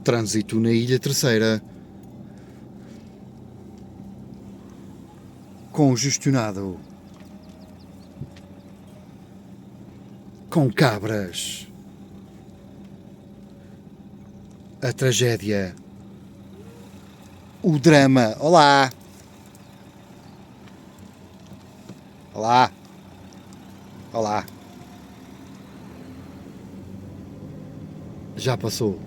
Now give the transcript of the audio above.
Trânsito na Ilha Terceira. Congestionado. Com cabras. A tragédia. O drama. Olá! Olá! Olá! Já passou.